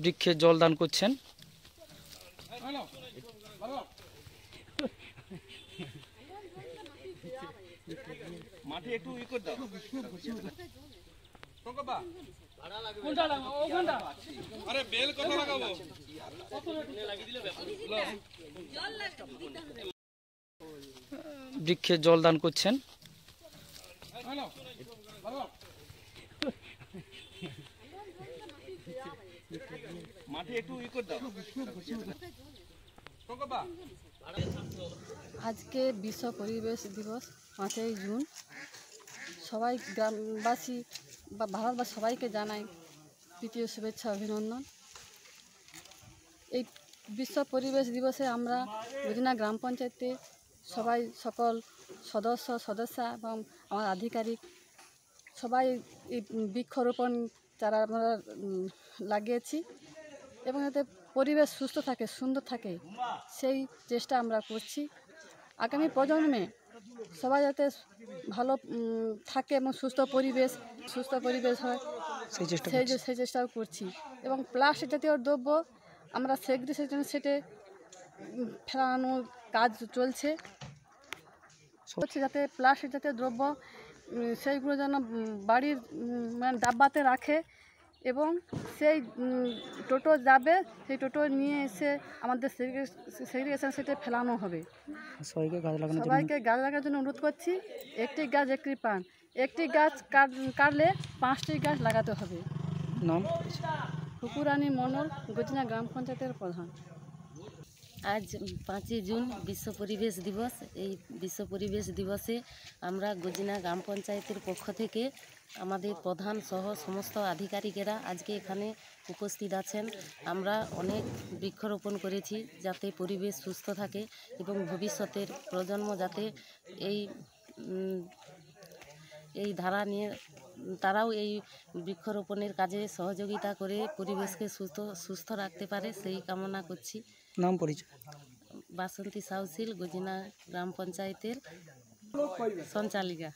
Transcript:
বৃক্ষে জলদান করছেন। মাটি একটু ই করে দাও। আরে বেল কথা লাগাবো। বৃক্ষে জলদান করছেন। মাটি একটু ই করে দাও। আজকে বিশ্ব পরিবেশ দিবস 5ই জুন। সবাই গ্রামবাসী বা ভারতবাসী সবাইকে জানাই তৃতীয় শুভেচ্ছা অভিনন্দন। এই বিশ্ব পরিবেশ দিবসে আমরা গজিনা গ্রাম পঞ্চায়েতে সবাই সকল সদস্যা এবং আমার আধিকারিক সবাই এই বৃক্ষরোপণ চারা আমরা লাগিয়েছি এবং যাতে পরিবেশ সুস্থ থাকে, সুন্দর থাকে, সেই চেষ্টা আমরা করছি। আগামী প্রজন্মে সবাই যাতে ভালো থাকে এবং সুস্থ পরিবেশ হয় সেই চেষ্টাও করছি। এবং প্লাস্টিক জাতীয় দ্রব্য আমরা সেটে ফেলানোর কাজ চলছে যাতে প্লাস্টিক জাতীয় দ্রব্য সেইগুলো যেন বাড়ির মানে ডাব্বাতে রাখে এবং সেই টোটো যাবে, সেই টোটো নিয়ে এসে আমাদের সেগ্রিগেশন সেটে ফেলানো হবে। সবাইকে গাছ লাগানোর জন্য অনুরোধ করছি। একটি গাছ একটি প্রাণ। একটি গাছ কাটলে 5টি গাছ লাগাতে হবে। নাম হুকুরানী মণ্ডল, গজিনা গ্রাম পঞ্চায়েতের প্রধান। আজ 5ই জুন বিশ্ব পরিবেশ দিবস। এই বিশ্ব পরিবেশ দিবসে আমরা গজিনা গ্রাম পঞ্চায়েতের পক্ষ থেকে আমাদের প্রধান সহ সমস্ত আধিকারিকেরা আজকে এখানে উপস্থিত আছেন। আমরা অনেক বৃক্ষরোপণ করেছি যাতে পরিবেশ সুস্থ থাকে এবং ভবিষ্যতের প্রজন্ম যাতে এই ধারা নিয়ে তারাও এই বৃক্ষরোপণের কাজে সহযোগিতা করে পরিবেশকে সুস্থ রাখতে পারে, সেই কামনা করছি। নাম পরিচয়? বাসন্তী সাউসিল, গজিনা গ্রাম পঞ্চায়েতের সঞ্চালিকা।